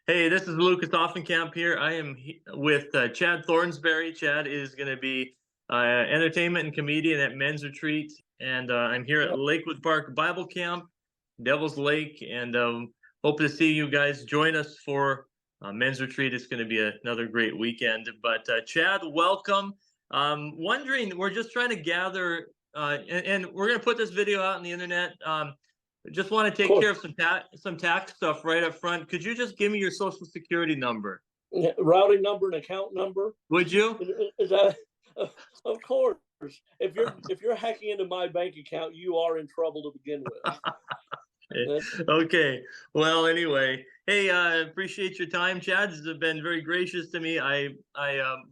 Hey, this is Lucas Offenkamp here. I am with Chad Thornsberry. Chad is going to be entertainment and comedian at Men's Retreat, and I'm here at Yep. Lakewood Park Bible Camp, Devil's Lake, and hope to see you guys join us for Men's Retreat. It's going to be another great weekend. But Chad, welcome. Wondering, we're just trying to gather, and we're going to put this video out on the internet. Just want to Of take course. care of some tax stuff right up front. Could you just give me your social security number? Yeah, routing number and account number. Would you? Is that of course. If you're hacking into my bank account, you are in trouble to begin with. Okay. Well, anyway, hey, I appreciate your time. Chad's been very gracious to me. I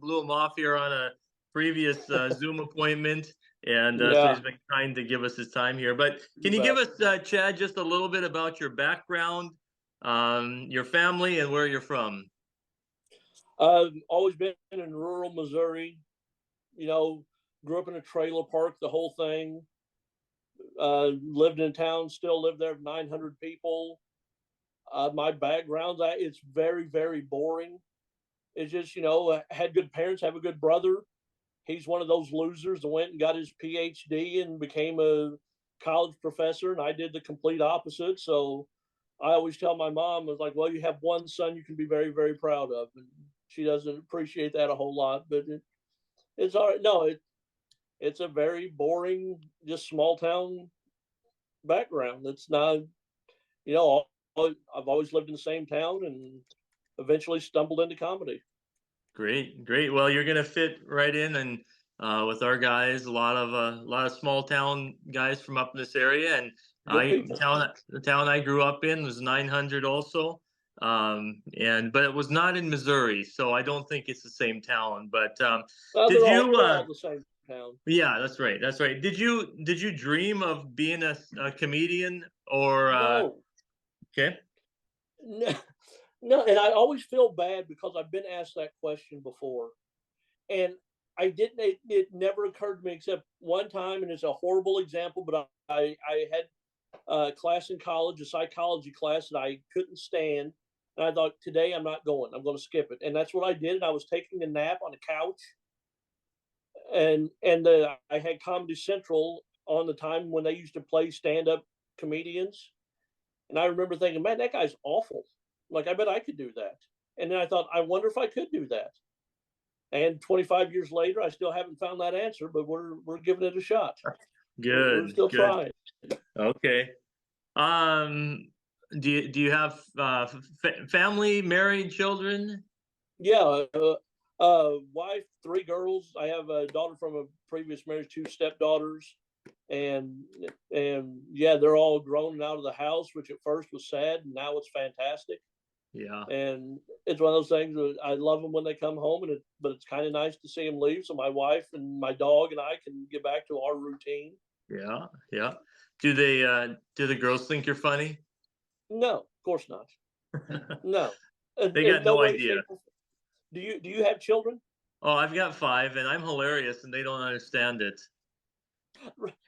blew him off here on a previous Zoom appointment, and so Yeah, he's been kind to give us his time here. But can you you give bet. us, Chad, just a little bit about your background, your family, and where you're from? Always been in rural Missouri. You know, grew up in a trailer park, the whole thing. Lived in town, still live there, 900 people. My background, it's very, very boring. It's just, I had good parents, have a good brother. He's one of those losers that went and got his PhD and became a college professor, and I did the complete opposite. So I always tell my mom, I was like, well, you have one son you can be very, very proud of. And she doesn't appreciate that a whole lot, but it's all right. No, it's a very boring, just small town background. It's not, you know, I've always lived in the same town and eventually stumbled into comedy. Great, great. Well, you're gonna fit right in, and with our guys, a lot of small town guys from up in this area, and Good I people. the town I grew up in was 900 also, and but it was not in Missouri, so I don't think it's the same town. But Well, did you? they're all the same town. Yeah, that's right. That's right. Did you dream of being a comedian or No, okay? no, no, and I always feel bad because I've been asked that question before, and I didn't. It never occurred to me except one time, and it's a horrible example. But I had a class in college, a psychology class that I couldn't stand, and I thought today I'm not going. I'm going to skip it, and that's what I did. And I was taking a nap on a couch, and I had Comedy Central on the time when they used to play stand up comedians, and I remember thinking, man, that guy's awful. Like, I bet I could do that. And then I thought, I wonder if I could do that. And 25 years later, I still haven't found that answer, but we're giving it a shot. We're Good, still good. trying. Okay. Um, do you have family, married, children? Yeah, wife, three girls. I have a daughter from a previous marriage, two stepdaughters, and yeah, they're all grown and out of the house, which at first was sad, and now it's fantastic. Yeah, And it's one of those things that I love them when they come home, but it's kind of nice to see them leave, so my wife and my dog and I can get back to our routine. yeah, yeah. Do the girls think you're funny? No, of course not. No, They in got no no way, idea. shape, or do you have children? Oh, I've got five, and I'm hilarious, and they don't understand it.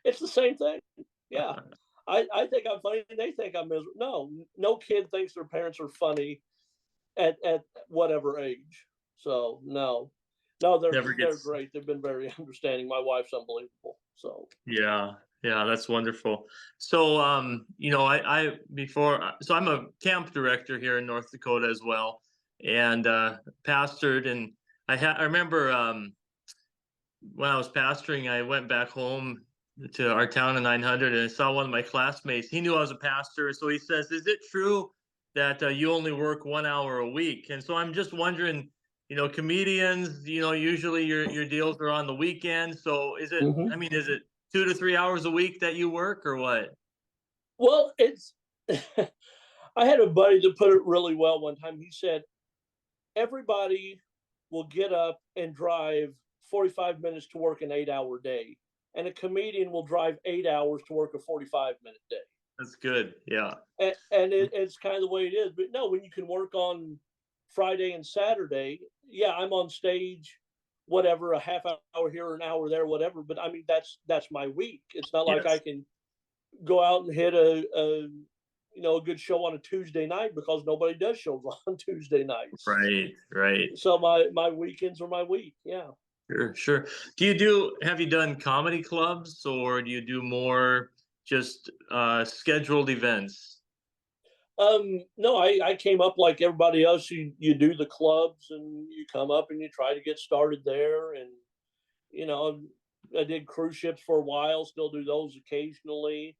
It's the same thing. Yeah, I think I'm funny, and they think I'm miserable. No, no kid thinks their parents are funny at whatever age. So no, no, Never they're gets. great. They've been very understanding. My wife's unbelievable. So Yeah, yeah, that's wonderful. So, I before, so I'm a camp director here in North Dakota as well, and pastored, and I remember when I was pastoring, I went back home to our town in 900, and I saw one of my classmates. He knew I was a pastor, so he says, "Is it true that you only work 1 hour a week?" And so I'm just wondering, comedians, usually your deals are on the weekend. So is it? I mhm. mean, is it 2 to 3 hours a week that you work, or what? Well, it's. I had a buddy that put it really well one time. He said, everybody will get up and drive 45 minutes to work an 8 hour day, and a comedian will drive 8 hours to work a 45-minute day. That's good. Yeah. And it's kind of the way it is. But no, when you can work on Friday and Saturday, yeah, I'm on stage, whatever, a half hour here, an hour there, whatever. But I mean, that's my week. It's not like I Yes. can go out and hit a good show on a Tuesday night because nobody does shows on Tuesday nights. Right, right. So my weekends are my week. Yeah. Sure, sure. Have you done comedy clubs, or do you do more just scheduled events? No, I came up like everybody else. You do the clubs and you come up and you try to get started there. And, you know, I did cruise ships for a while, still do those occasionally.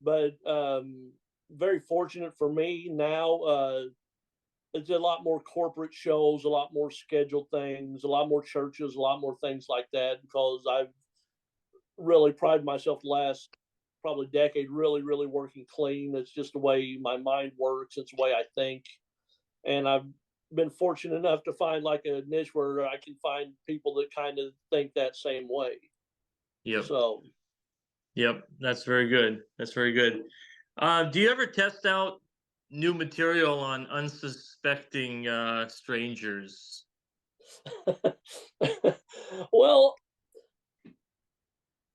But very fortunate for me now, it's a lot more corporate shows, a lot more scheduled things, a lot more churches, a lot more things like that, because I've really prided myself the last probably decade really working clean. It's just the way my mind works. It's the way I think. And I've been fortunate enough to find like a niche where I can find people that kind of think that same way. Yep, So yep. That's very good. That's very good. Do you ever test out new material on unsuspecting strangers? well,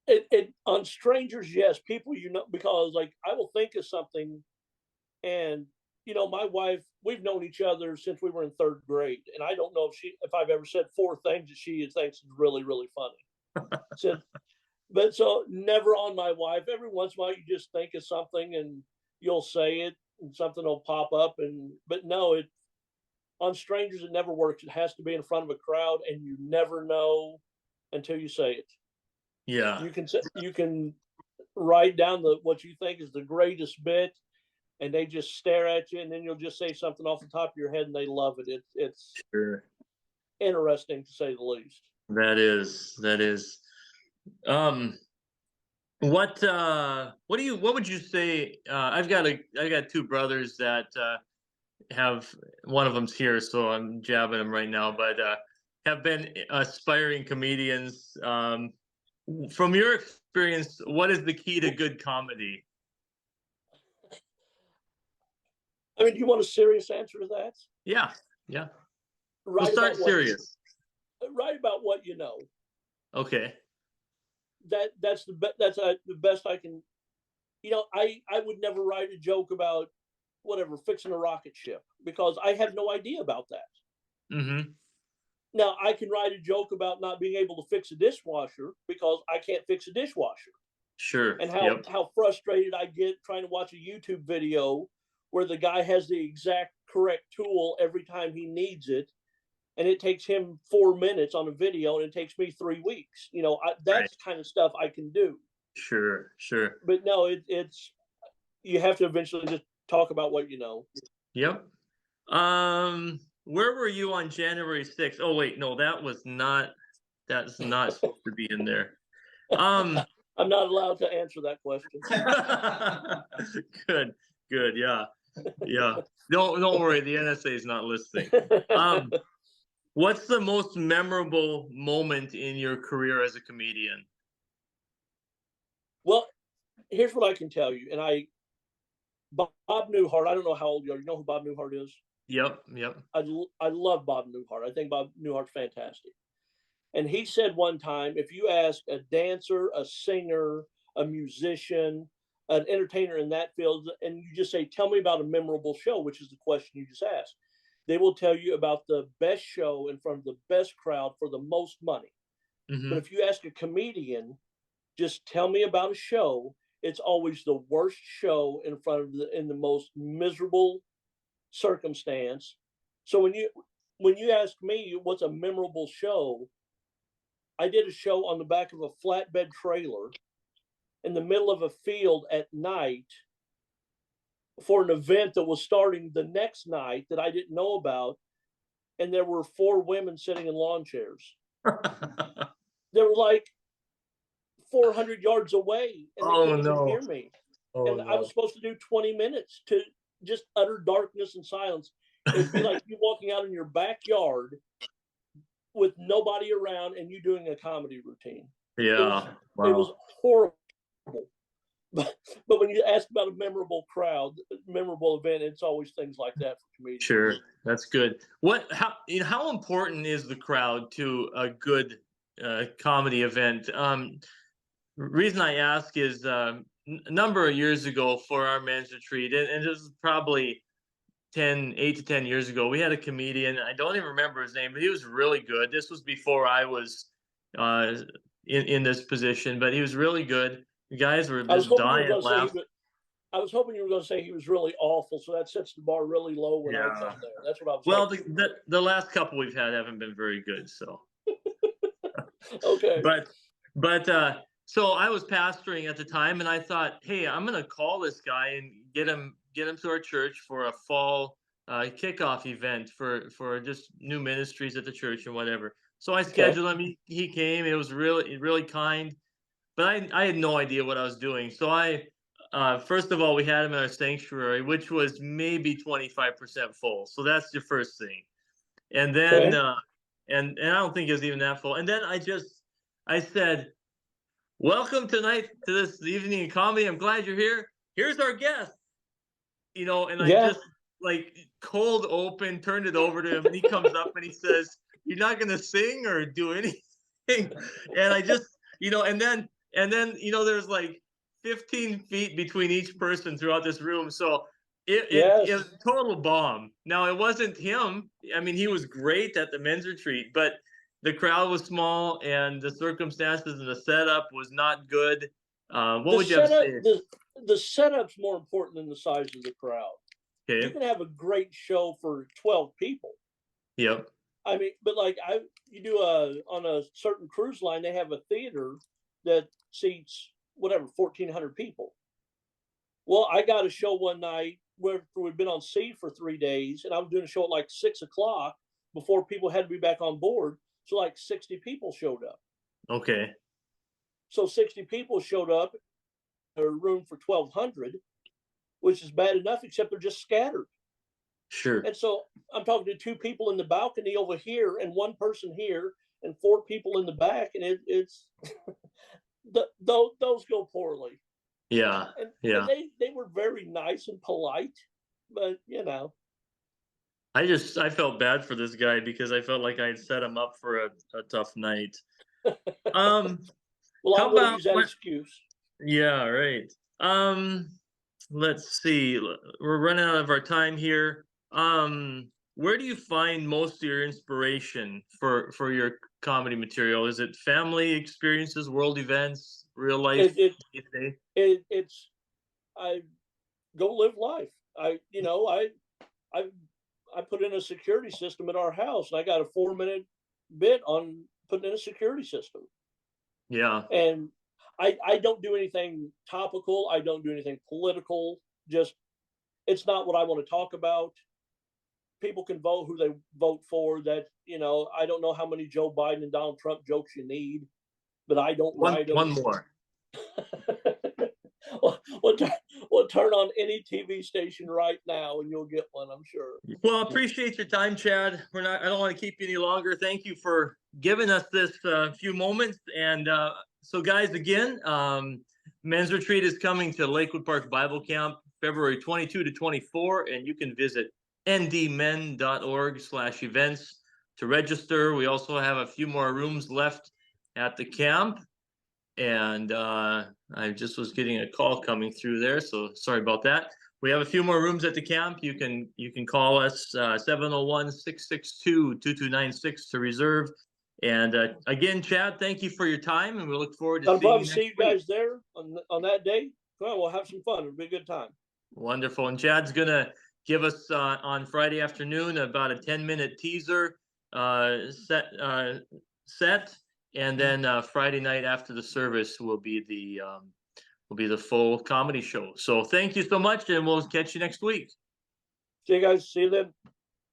it on strangers, yes, people, because like I will think of something. And my wife, we've known each other since we were in third grade, and I don't know if I've ever said four things that she thinks is really funny. So, but so never on my wife. Every once in a while, you just think of something and you'll say it, and something will pop up. But no, it on strangers it never works. It has to be in front of a crowd, and you never know until you say it. Yeah, You can write down what you think is the greatest bit, and they just stare at you, and then you'll just say something off the top of your head, and they love it. It's sure. interesting to say the least. That is. Um, what would you say? I got two brothers that have one of them's here, so I'm jabbing him right now, but have been aspiring comedians. From your experience, what is the key to good comedy? I mean, do you want a serious answer to that? Yeah, yeah. We'll Write start about what serious. write about what you know. Okay. That's the best I can. I would never write a joke about whatever fixing a rocket ship because I have no idea about that. Mm-hmm. Now I can write a joke about not being able to fix a dishwasher because I can't fix a dishwasher, Sure. and Yep. how frustrated I get trying to watch a YouTube video where the guy has the exact correct tool every time he needs it, and it takes him 4 minutes on a video, and it takes me 3 weeks. Right. That's kind of stuff I can do. Sure. Sure. But no, it's you have to eventually just talk about what you know. Yep. Where were you on January 6th? Oh wait, no, that's not supposed to be in there. Um I'm not allowed to answer that question. good, good, yeah. Yeah. Don't worry, the NSA is not listening. Um, what's the most memorable moment in your career as a comedian? Well, here's what I can tell you. And Bob Newhart, I don't know how old you are. You know who Bob Newhart is? Yep, yep. I love Bob Newhart. I think Bob Newhart's fantastic. And he said one time, if you ask a dancer, a singer, a musician, an entertainer in that field, and you just say, tell me about a memorable show, which is the question you just asked, they will tell you about the best show in front of the best crowd for the most money. But Mm-hmm. if you ask a comedian, just tell me about a show, it's always the worst show in the most miserable circumstance. So when you ask me what's a memorable show, I did a show on the back of a flatbed trailer in the middle of a field at night for an event that was starting the next night that I didn't know about. And there were four women sitting in lawn chairs. They were like 400 yards away and they Oh couldn't even no. hear me. Oh And I no. was supposed to do 20 minutes to just utter darkness and silence. It'd be like you walking out in your backyard with nobody around and you doing a comedy routine. Yeah. It was Wow. horrible. But when you ask about a memorable event, it's always things like that for comedians. Sure. That's good. How important is the crowd to a good comedy event? Reason I ask is a number of years ago for our men's retreat, and this is probably 8 to 10 years ago. We had a comedian. I don't even remember his name, but he was really good. This was before I was uh, in this position, but he was really good. The guys were I was just hoping you were dying going to say he laughing. was. I was hoping you were going to say he was really awful, so that sets the bar really low when I Yeah. come there. That's what I was Well, hoping. the last couple we've had haven't been very good. So, Okay. but so I was pastoring at the time, and I thought, hey, I'm gonna call this guy and get him to our church for a fall kickoff event for just new ministries at the church and whatever. So I Okay. scheduled him. He came. It was really kind, but I had no idea what I was doing. So I first of all, we had him in our sanctuary, which was maybe 25% full. So that's the first thing. And then Okay. and I don't think it was even that full. And then I said, "Welcome tonight to this evening in comedy. I'm glad you're here. Here's our guest." And I Yeah. just like cold open, turned it over to him, and he comes up and he says, "You're not gonna sing or do anything." And I just, and then there's like 15 feet between each person throughout this room. So it was Yes. a total bomb. Now it wasn't him. I mean, he was great at the men's retreat, but the crowd was small and the circumstances and the setup was not good. What The would you have to setup say? the setup's more important than the size of the crowd. You Okay. can have a great show for 12 people. Yep. I mean, but like you do on a certain cruise line, they have a theater that seats whatever 1,400 people. Well, I got a show one night where we'd been on sea for 3 days, and I was doing a show at like 6 o'clock before people had to be back on board. So like 60 people showed up. Okay. So 60 people showed up, a room for 1,200, which is bad enough, except they're just scattered. Sure. And so I'm talking to two people in the balcony over here, and one person here, and four people in the back, and it's those go poorly. Yeah. And Yeah. they were very nice and polite, but I felt bad for this guy because I felt like I had set him up for a tough night. Um, well, I'm how going to about use that excuse. yeah, right. Um, let's see. We're running out of our time here. Where do you find most of your inspiration for your comedy material? Is it family experiences, world events, real life? It, it, You say? it's I go live life. I I put in a security system at our house, and I got a 4 minute bit on putting in a security system. Yeah. And I don't do anything topical. I don't do anything political. Just it's not what I want to talk about. People can vote who they vote for. I don't know how many Joe Biden and Donald Trump jokes you need, but I don't One write one them. more. we'll, we'll turn on any TV station right now, and you'll get one, I'm sure. Well, appreciate your time, Chad. I don't want to keep you any longer. Thank you for giving us this few moments. And so, guys, again, men's retreat is coming to Lakewood Park Bible Camp February 22 to 24, and you can visit ndmen.org/events to register. We also have a few more rooms left at the camp. And I just was getting a call coming through there, so sorry about that. We have a few more rooms at the camp. You can call us 701-662-2296 to reserve. And again, Chad, thank you for your time, and we look forward to I'd seeing love you to see next you week. guys there on that day. Come on, we'll have some fun. It'll be a good time. Wonderful. And Chad's gonna give us on Friday afternoon about a 10-minute teaser set, and then Friday night after the service will be the full comedy show. So thank you so much, and we'll catch you next week. See you guys. See you then.